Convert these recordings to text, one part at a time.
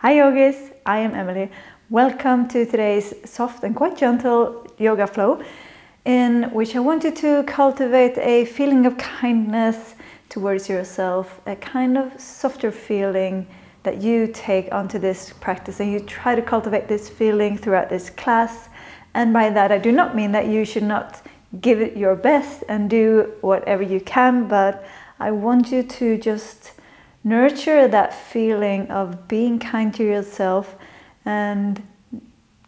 Hi yogis, I am Emily. Welcome to today's soft and quite gentle yoga flow in which I want you to cultivate a feeling of kindness towards yourself, a kind of softer feeling that you take onto this practice, and you try to cultivate this feeling throughout this class. And by that I do not mean that you should not give it your best and do whatever you can, but I want you to just nurture that feeling of being kind to yourself and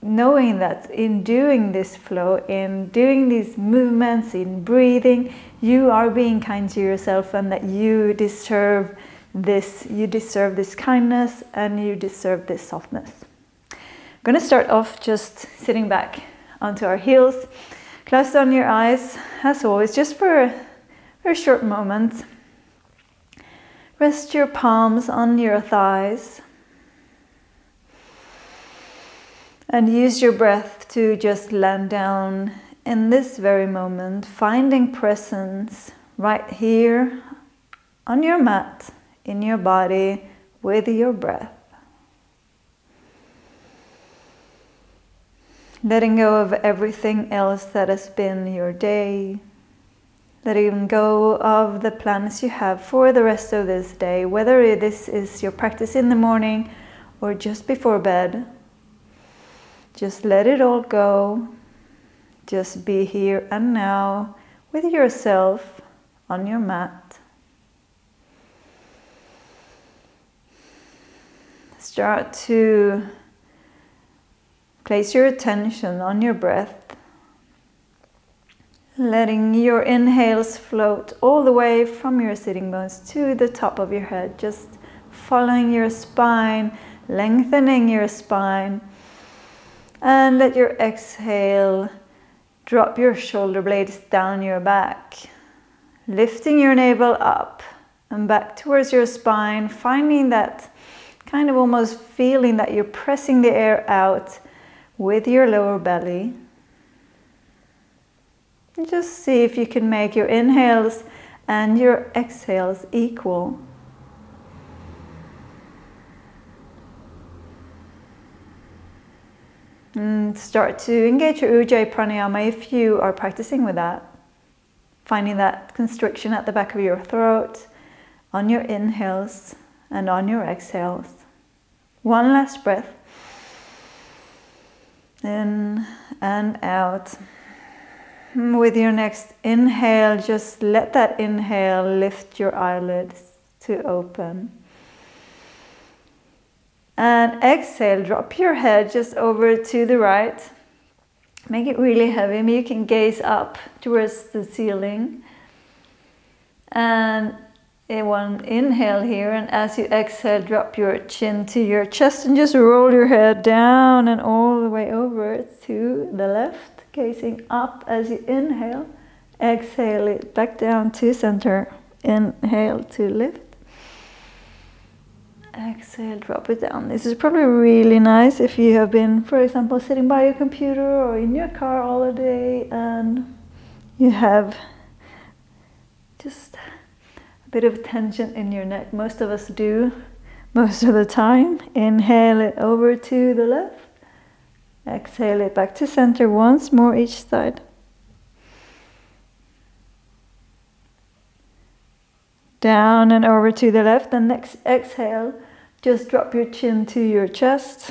knowing that in doing this flow, in doing these movements, in breathing, you are being kind to yourself, and that you deserve this kindness and you deserve this softness. I'm going to start off just sitting back onto our heels. Close down your eyes, as always, just for a short moment. Rest your palms on your thighs and use your breath to just land down in this very moment, finding presence right here on your mat, in your body, with your breath. Letting go of everything else that has been your day. Letting go of the plans you have for the rest of this day, whether this is your practice in the morning or just before bed. Just let it all go. Just be here and now with yourself on your mat. Start to place your attention on your breath. Letting your inhales float all the way from your sitting bones to the top of your head. Just following your spine, lengthening your spine. And let your exhale drop your shoulder blades down your back. Lifting your navel up and back towards your spine. Finding that kind of almost feeling that you're pressing the air out with your lower belly. Just see if you can make your inhales and your exhales equal. And start to engage your Ujjayi pranayama if you are practicing with that. Finding that constriction at the back of your throat on your inhales and on your exhales. One last breath. In and out. With your next inhale, just let that inhale lift your eyelids to open. And exhale, drop your head just over to the right. Make it really heavy. You can gaze up towards the ceiling. And in one inhale here, and as you exhale, drop your chin to your chest and just roll your head down and all the way over to the left. Gazing up as you inhale, exhale it back down to center. Inhale to lift. Exhale, drop it down. This is probably really nice if you have been, for example, sitting by your computer or in your car all day and you have just a bit of tension in your neck. Most of us do most of the time. Inhale it over to the left. Exhale it back to center once more each side. Down and over to the left. And next exhale, just drop your chin to your chest.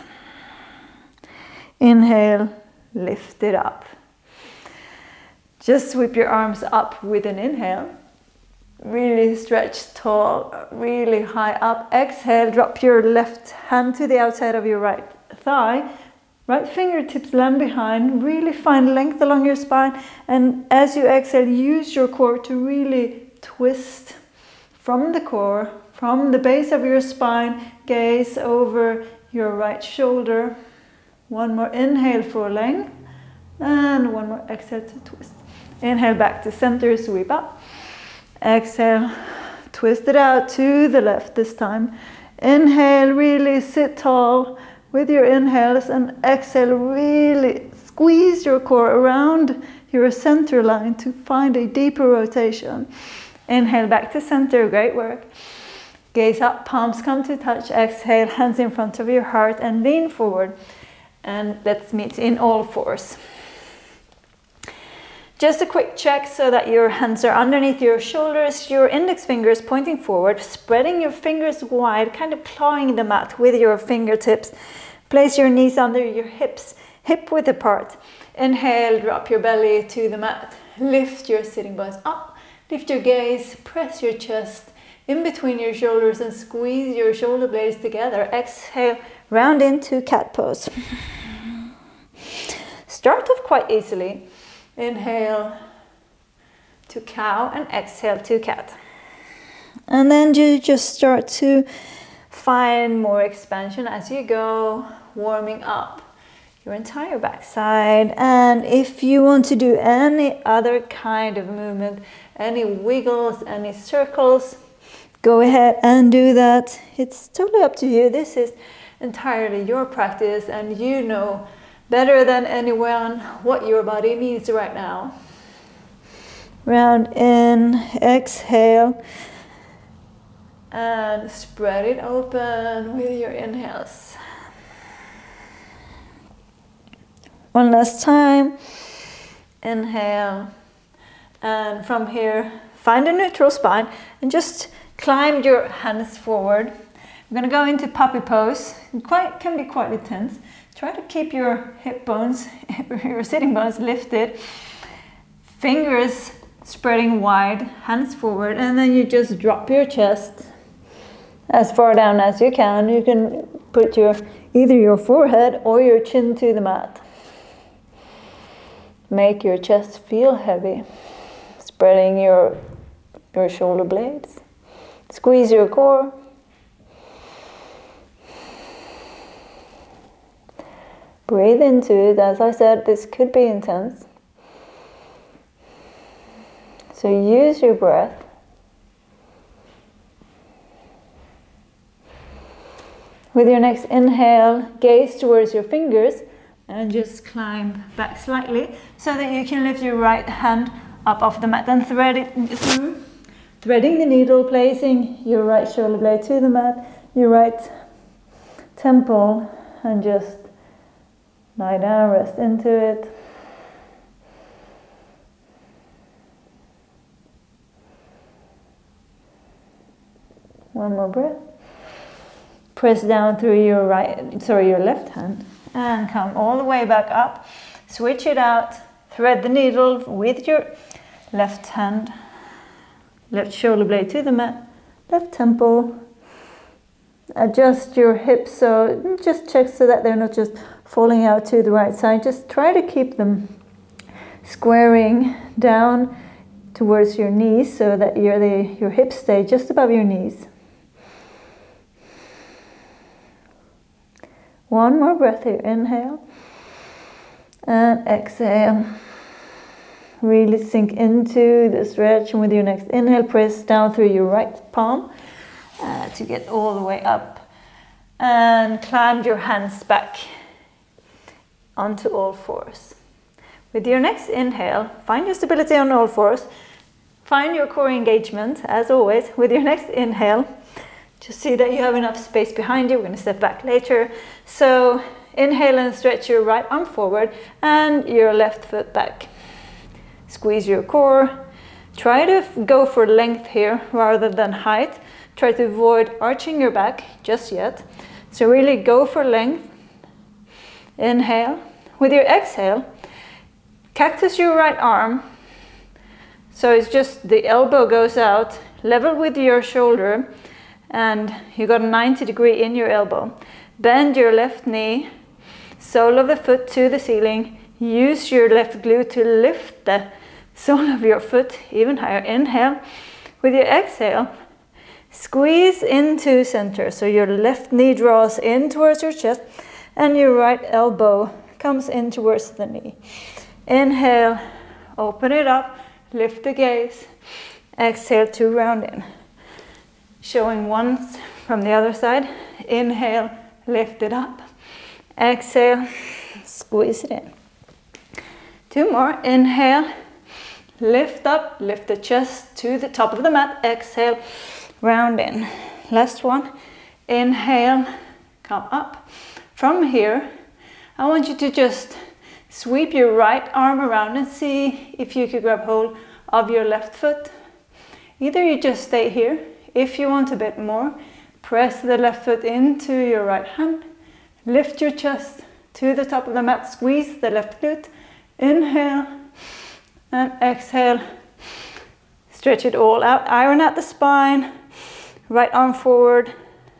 Inhale, lift it up. Just sweep your arms up with an inhale. Really stretch tall, really high up. Exhale, drop your left hand to the outside of your right thigh. Right fingertips land behind, really find length along your spine, and as you exhale, use your core to really twist from the core, from the base of your spine, gaze over your right shoulder. One more inhale for length, and one more exhale to twist. Inhale back to center, sweep up. Exhale, twist it out to the left this time. Inhale, really sit tall with your inhales, and exhale, really squeeze your core around your center line to find a deeper rotation. Inhale back to center, great work. Gaze up, palms come to touch. Exhale, hands in front of your heart and lean forward. And let's meet in all fours. Just a quick check so that your hands are underneath your shoulders, your index fingers pointing forward, spreading your fingers wide, kind of clawing the mat with your fingertips. Place your knees under your hips, hip width apart. Inhale, drop your belly to the mat. Lift your sitting bones up, lift your gaze, press your chest in between your shoulders and squeeze your shoulder blades together. Exhale, round into cat pose. Start off quite easily. Inhale to cow and exhale to cat. And then you just start to find more expansion as you go, warming up your entire backside. And if you want to do any other kind of movement, any wiggles, any circles, go ahead and do that. It's totally up to you. This is entirely your practice and you know better than anyone what your body needs right now. Round in, exhale, and spread it open with your inhales. One last time. Inhale, and from here, find a neutral spine and just climb your hands forward. I'm going to go into puppy pose. It can be quite intense. Try to keep your hip bones, your sitting bones lifted. Fingers spreading wide, hands forward, and then you just drop your chest as far down as you can. You can put either your forehead or your chin to the mat. Make your chest feel heavy. Spreading your shoulder blades. Squeeze your core. Breathe into it. As I said, this could be intense. So use your breath. With your next inhale, gaze towards your fingers and just climb back slightly so that you can lift your right hand up off the mat and thread it through. Threading the needle, placing your right shoulder blade to the mat, your right temple, and just lie down, rest into it. One more breath. Press down through your left hand and come all the way back up. Switch it out. Thread the needle with your left hand. Left shoulder blade to the mat. Left temple. Adjust your hips, so just check so that they're not just falling out to the right side. Just try to keep them squaring down towards your knees so that your hips stay just above your knees. One more breath here. Inhale and exhale. Really sink into the stretch, and with your next inhale, press down through your right palm to get all the way up and climb your hands back onto all fours. With your next inhale, find your stability on all fours. Find your core engagement, as always. With your next inhale, just see that you have enough space behind you. We're going to step back later. So inhale and stretch your right arm forward and your left foot back. Squeeze your core. Try to go for length here rather than height. Try to avoid arching your back just yet. So really go for length. Inhale. With your exhale, cactus your right arm. So it's just the elbow goes out, level with your shoulder, and you got a 90-degree in your elbow. Bend your left knee, sole of the foot to the ceiling. Use your left glute to lift the sole of your foot even higher. Inhale. With your exhale, squeeze into center. So your left knee draws in towards your chest and your right elbow comes in towards the knee. Inhale, open it up, lift the gaze. Exhale to round in. Showing once from the other side. Inhale, lift it up. Exhale, squeeze it in. Two more. Inhale, lift up, lift the chest to the top of the mat. Exhale, round in. Last one. Inhale, come up. From here, I want you to just sweep your right arm around and see if you could grab hold of your left foot. Either you just stay here. If you want a bit more, press the left foot into your right hand. Lift your chest to the top of the mat. Squeeze the left glute. Inhale and exhale. Stretch it all out. Iron out the spine. Right arm forward.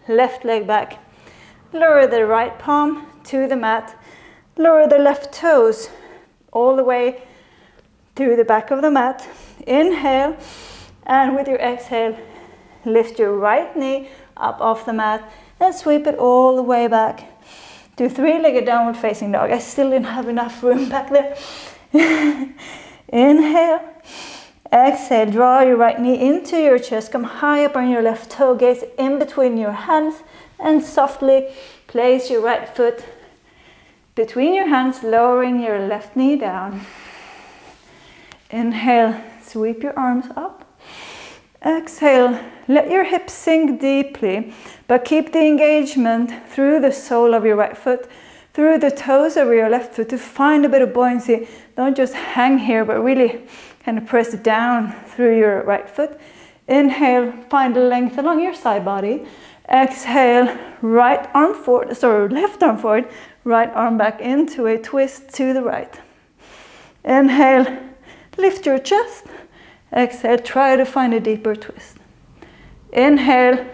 Left leg back. Lower the right palm to the mat. Lower the left toes all the way to the back of the mat. Inhale, and with your exhale, lift your right knee up off the mat and sweep it all the way back. Do three-legged downward facing dog. I still didn't have enough room back there. Inhale, exhale, draw your right knee into your chest. Come high up on your left toe, gaze in between your hands, and softly place your right foot between your hands, lowering your left knee down. Inhale, sweep your arms up. Exhale, let your hips sink deeply, but keep the engagement through the sole of your right foot, through the toes of your left foot to find a bit of buoyancy. Don't just hang here, but really kind of press down through your right foot. Inhale, find the length along your side body. Exhale, right arm forward, left arm forward, right arm back into a twist to the right. Inhale, lift your chest. Exhale, try to find a deeper twist. Inhale,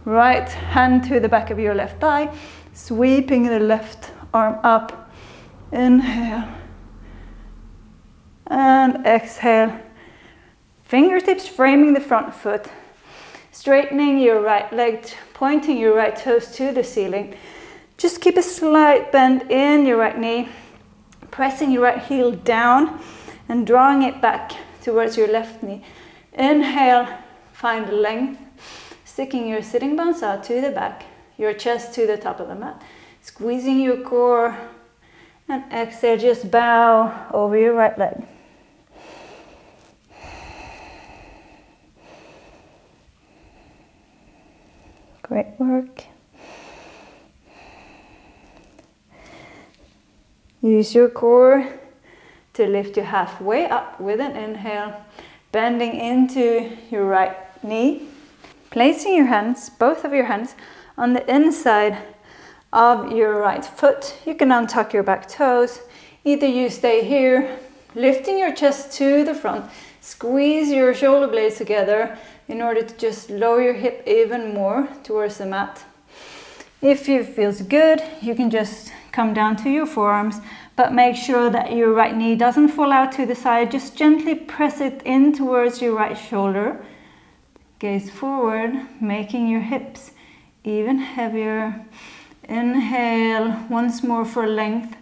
right hand to the back of your left thigh, sweeping the left arm up. Inhale. And exhale. Fingertips framing the front foot. Straightening your right leg, pointing your right toes to the ceiling. Just keep a slight bend in your right knee, pressing your right heel down and drawing it back towards your left knee. Inhale, find length, sticking your sitting bones out to the back, your chest to the top of the mat, squeezing your core, and exhale, just bow over your right leg. Great work. Use your core to lift you halfway up with an inhale, bending into your right knee, placing your hands, both of your hands, on the inside of your right foot. You can untuck your back toes. Either you stay here, lifting your chest to the front, squeeze your shoulder blades together in order to just lower your hip even more towards the mat. If it feels good, you can just come down to your forearms, but make sure that your right knee doesn't fall out to the side. Just gently press it in towards your right shoulder. Gaze forward, making your hips even heavier. Inhale, once more for length.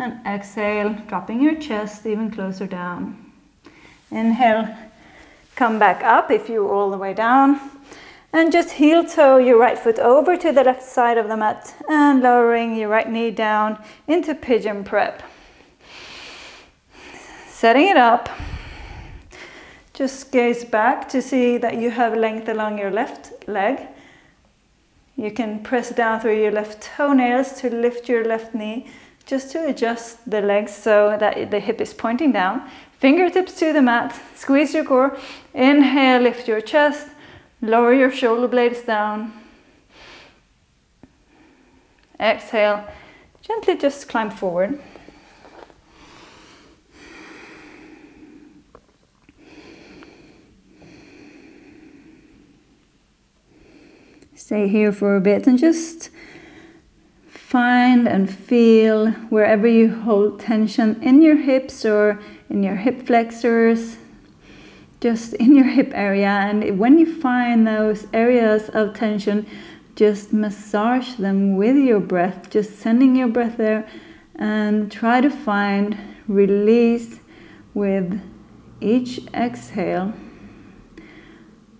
And exhale, dropping your chest even closer down. Inhale, come back up if you're all the way down. And just heel toe your right foot over to the left side of the mat and lowering your right knee down into pigeon prep. Setting it up. Just gaze back to see that you have length along your left leg. You can press down through your left toenails to lift your left knee, just to adjust the legs so that the hip is pointing down. Fingertips to the mat, squeeze your core. Inhale, lift your chest, lower your shoulder blades down. Exhale, gently just climb forward. Stay here for a bit and just find and feel wherever you hold tension in your hips or in your hip flexors, just in your hip area. And when you find those areas of tension, just massage them with your breath, just sending your breath there, and try to find release with each exhale.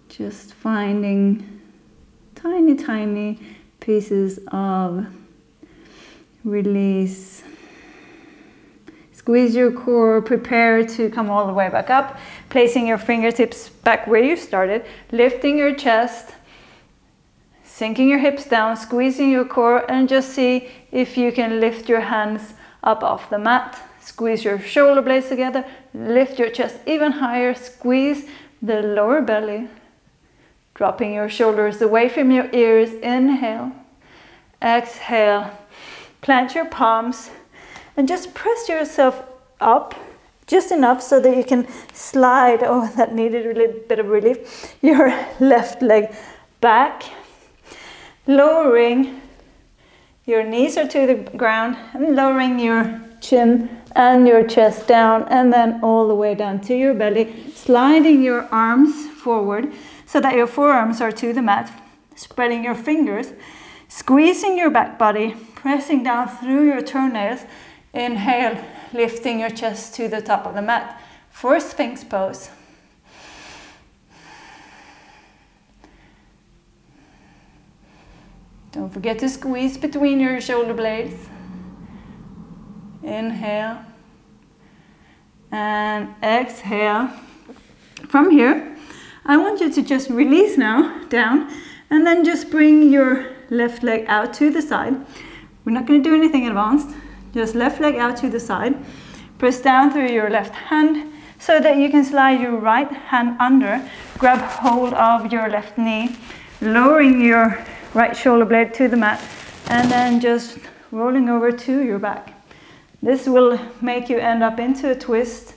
Just finding tiny pieces of release. It's Squeeze your core, prepare to come all the way back up, placing your fingertips back where you started, lifting your chest, sinking your hips down, squeezing your core, and just see if you can lift your hands up off the mat. Squeeze your shoulder blades together, lift your chest even higher, squeeze the lower belly, dropping your shoulders away from your ears. Inhale, exhale, plant your palms, and just press yourself up just enough so that you can slide, oh, that needed a little bit of relief, your left leg back, lowering your knees are to the ground and lowering your chin and your chest down, and then all the way down to your belly, sliding your arms forward so that your forearms are to the mat, spreading your fingers, squeezing your back body, pressing down through your toenails. Inhale, lifting your chest to the top of the mat for Sphinx Pose. Don't forget to squeeze between your shoulder blades. Inhale and exhale. From here, I want you to just release now, down, and then just bring your left leg out to the side. We're not going to do anything advanced. Just left leg out to the side. Press down through your left hand so that you can slide your right hand under. Grab hold of your left knee, lowering your right shoulder blade to the mat, and then just rolling over to your back. This will make you end up into a twist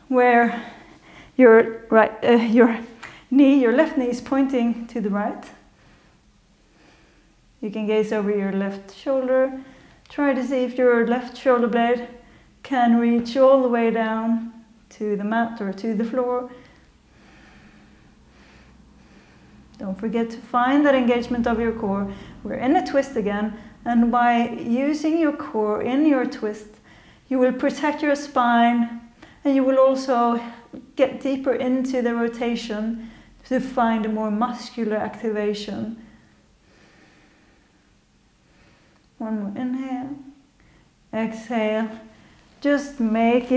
where your left knee is pointing to the right. You can gaze over your left shoulder. Try to see if your left shoulder blade can reach all the way down to the mat or to the floor. Don't forget to find that engagement of your core. We're in a twist again, and by using your core in your twist, you will protect your spine, and you will also get deeper into the rotation to find a more muscular activation. One more inhale, exhale. Just make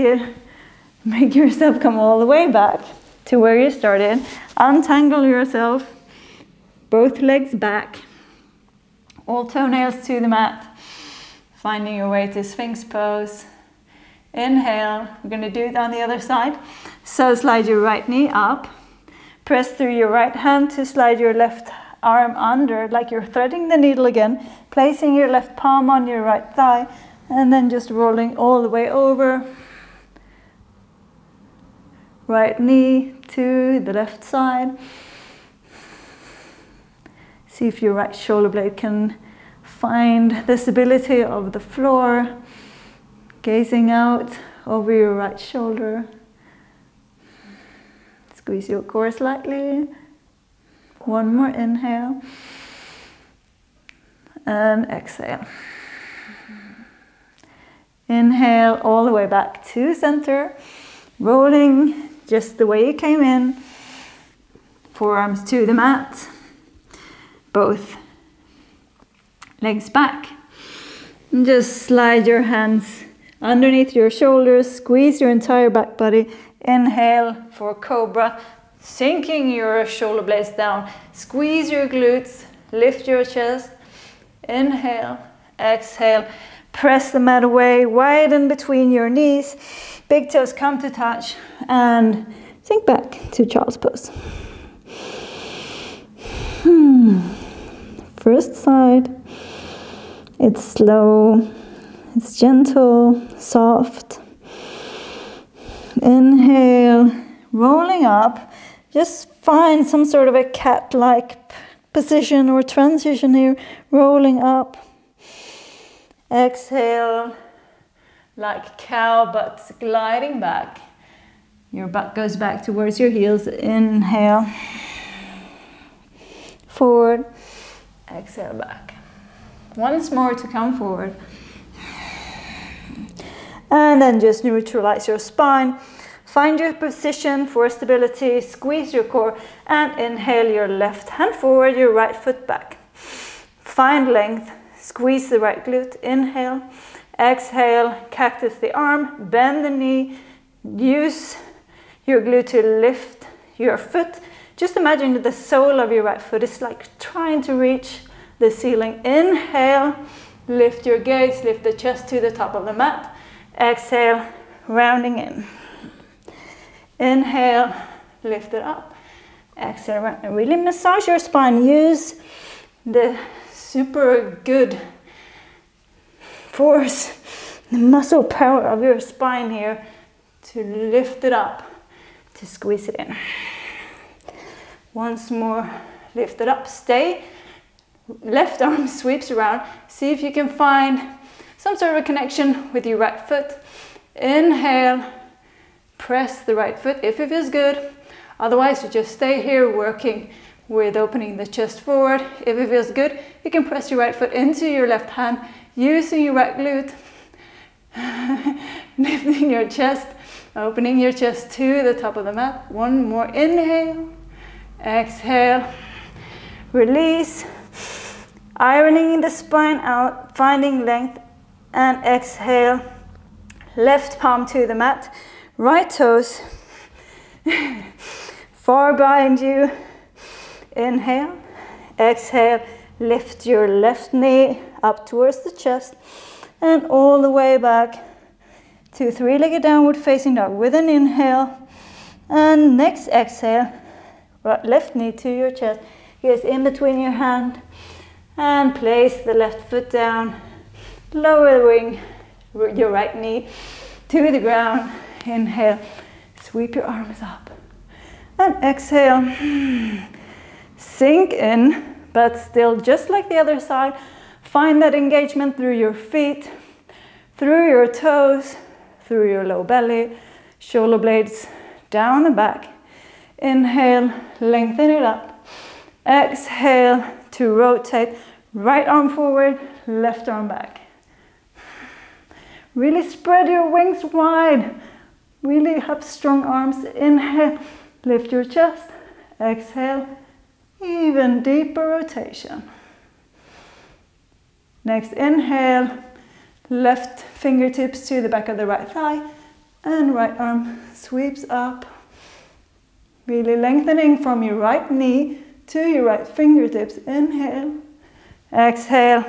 yourself come all the way back to where you started. Untangle yourself, both legs back, all toenails to the mat, finding your way to Sphinx Pose. Inhale, we're going to do it on the other side. So slide your right knee up, press through your right hand to slide your left arm under, like you're threading the needle again, placing your left palm on your right thigh, and then just rolling all the way over. Right knee to the left side. See if your right shoulder blade can find the stability of the floor. Gazing out over your right shoulder. Squeeze your core slightly. One more inhale. And exhale. Inhale all the way back to center. Rolling just the way you came in. Forearms to the mat. Both legs back. And just slide your hands underneath your shoulders, squeeze your entire back body. Inhale for Cobra, sinking your shoulder blades down. Squeeze your glutes, lift your chest. Inhale, exhale. Press the mat away, widen between your knees. Big toes come to touch, and sink back to Child's Pose. First side. It's slow. It's gentle, soft. Inhale, rolling up. Just find some sort of a cat-like position or transition here, rolling up. Exhale, like cow, but gliding back. Your butt goes back towards your heels. Inhale, forward. Exhale, back. Once more to come forward. And then just neutralize your spine. Find your position for stability. Squeeze your core and inhale your left hand forward, your right foot back. Find length. Squeeze the right glute. Inhale. Exhale, cactus the arm, bend the knee, use your glute to lift your foot. Just imagine that the sole of your right foot is like trying to reach the ceiling. Inhale, lift your gaze, lift the chest to the top of the mat. Exhale, rounding in. Inhale, lift it up. Exhale, round. And really massage your spine. Use the super good force, the muscle power of your spine here to lift it up, to squeeze it in. Once more, lift it up, stay. Left arm sweeps around. See if you can find some sort of a connection with your right foot. Inhale, press the right foot if it feels good. Otherwise, you just stay here working with opening the chest forward. If it feels good, you can press your right foot into your left hand, using your right glute, lifting your chest, opening your chest to the top of the mat. One more, inhale, exhale, release, ironing the spine out, finding length, and exhale, left palm to the mat, right toes far behind you. Inhale, exhale, lift your left knee up towards the chest and all the way back to three-legged downward facing dog with an inhale. And next exhale, right, left knee to your chest, gaze in between your hand and place the left foot down, lowering your right knee to the ground. Inhale, sweep your arms up and exhale. Sink in, but still just like the other side, find that engagement through your feet, through your toes, through your low belly, shoulder blades down the back. Inhale, lengthen it up. Exhale to rotate, right arm forward, left arm back. Really spread your wings wide. Really have strong arms. Inhale, lift your chest. Exhale, even deeper rotation. Next, inhale, left fingertips to the back of the right thigh and right arm sweeps up. Really lengthening from your right knee to your right fingertips. Inhale, exhale.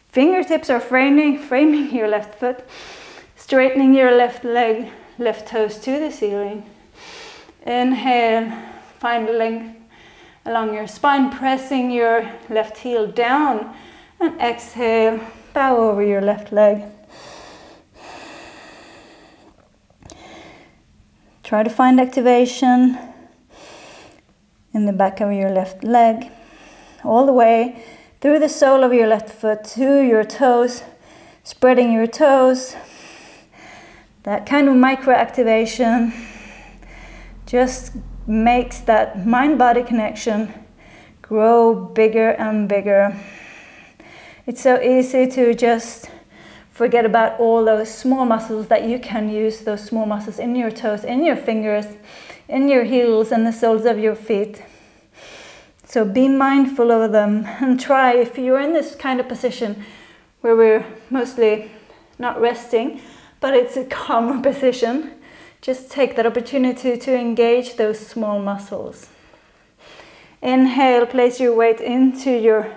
Fingertips are framing your left foot, straightening your left leg, left toes to the ceiling. Inhale, find length along your spine, pressing your left heel down, and exhale, bow over your left leg. Try to find activation in the back of your left leg, all the way through the sole of your left foot to your toes, spreading your toes. That kind of micro activation just makes that mind-body connection grow bigger and bigger. It's so easy to just forget about all those small muscles that you can use, those small muscles in your toes, in your fingers, in your heels and the soles of your feet. So be mindful of them and try, if you're in this kind of position where we're mostly not resting, but it's a calmer position, just take that opportunity to engage those small muscles. Inhale, place your weight into your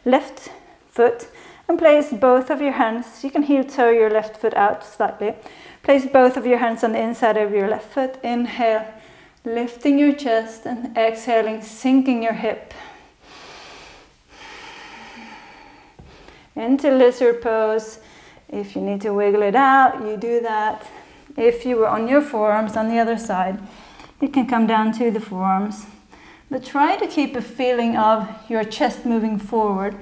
left foot and place both of your hands, you can heel toe your left foot out slightly, place both of your hands on the inside of your left foot. Inhale, lifting your chest, and exhaling, sinking your hip into lizard pose. If you need to wiggle it out, you do that. If you were on your forearms on the other side, you can come down to the forearms. But try to keep a feeling of your chest moving forward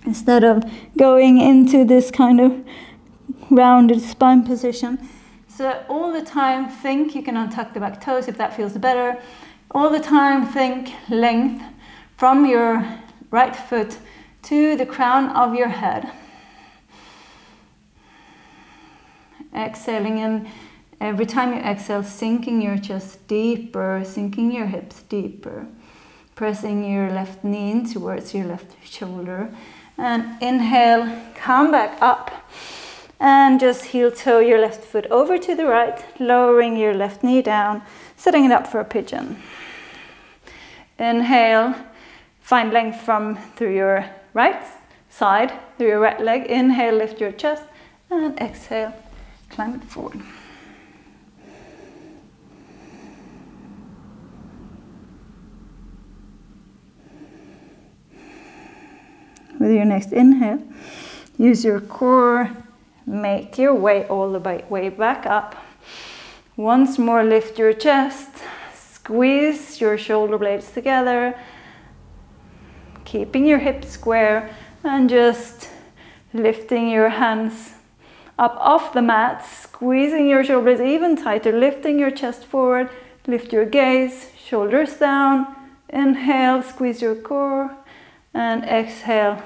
instead of going into this kind of rounded spine position. So all the time think, you can untuck the back toes if that feels better. All the time think length from your right foot to the crown of your head. Exhaling in, every time you exhale, sinking your chest deeper, sinking your hips deeper, pressing your left knee in towards your left shoulder. And inhale, come back up. And just heel toe your left foot over to the right, lowering your left knee down, setting it up for a pigeon. Inhale, find length through your right side, through your right leg. Inhale, lift your chest, and exhale, climb it forward. With your next inhale, use your core, make your way all the way back up. Once more, lift your chest, squeeze your shoulder blades together, keeping your hips square, and just lifting your hands up off the mat, squeezing your shoulder blades even tighter, lifting your chest forward, lift your gaze, shoulders down. Inhale, squeeze your core, and exhale.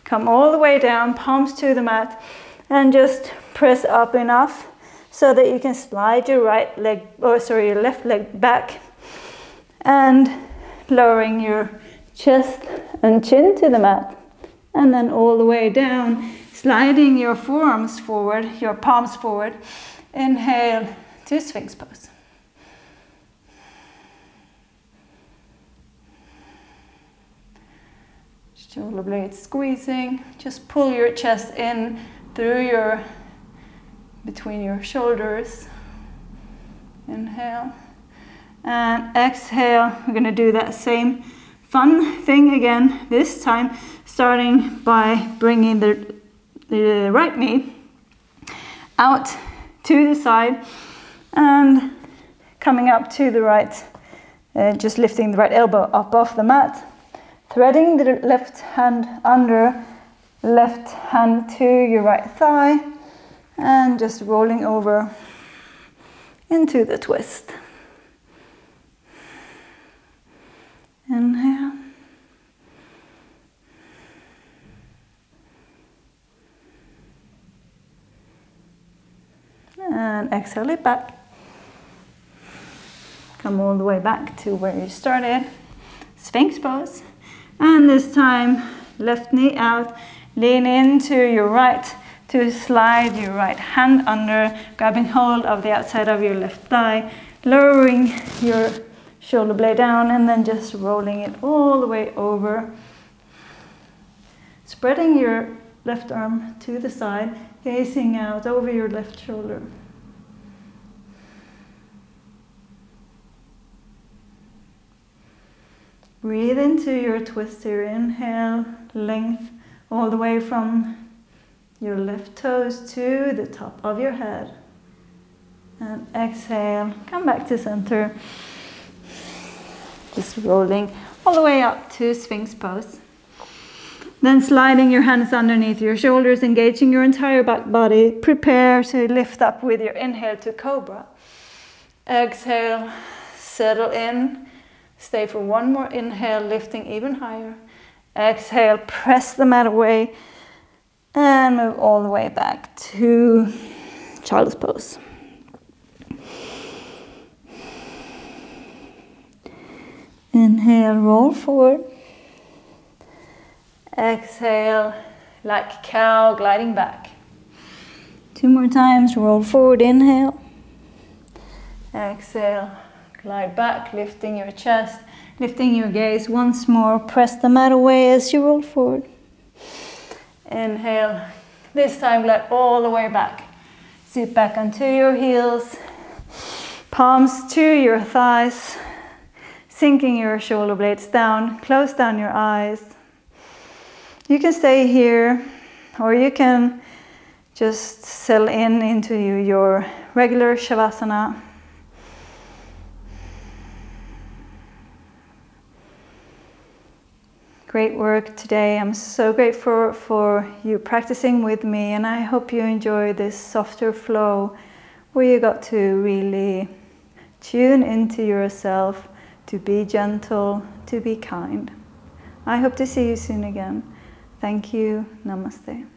Come all the way down, palms to the mat, and just press up enough so that you can slide your your left leg back, and lowering your chest and chin to the mat, and then all the way down, sliding your forearms forward, your palms forward. Inhale to Sphinx Pose. Shoulder blades squeezing. Just pull your chest in through between your shoulders. Inhale. And exhale. We're going to do that same fun thing again, this time starting by bringing the right knee out to the side and coming up to the right, just lifting the right elbow up off the mat. Threading the left hand under, left hand to your right thigh, and just rolling over into the twist. Inhale. And exhale it back. Come all the way back to where you started. Sphinx Pose. And this time, left knee out, lean into your right to slide your right hand under, grabbing hold of the outside of your left thigh, lowering your shoulder blade down, and then just rolling it all the way over. Spreading your left arm to the side, gazing out over your left shoulder. Breathe into your twist here. Inhale, length all the way from your left toes to the top of your head. And exhale, come back to center. Just rolling all the way up to Sphinx Pose. Then sliding your hands underneath your shoulders, engaging your entire back body. Prepare to lift up with your inhale to Cobra. Exhale, settle in. Stay for one more inhale, lifting even higher. Exhale, press the mat away and move all the way back to Child's Pose. Inhale, roll forward. Exhale, like cow, gliding back. 2 more times, roll forward, inhale. Exhale. Glide back, lifting your chest, lifting your gaze. Once more, press the mat away as you roll forward. Inhale. This time, glide all the way back. Sit back onto your heels, palms to your thighs, sinking your shoulder blades down. Close down your eyes. You can stay here, or you can just settle into your regular Shavasana. Great work today. I'm so grateful for you practicing with me, and I hope you enjoy this softer flow where you got to really tune into yourself, to be gentle, to be kind. I hope to see you soon again. Thank you. Namaste.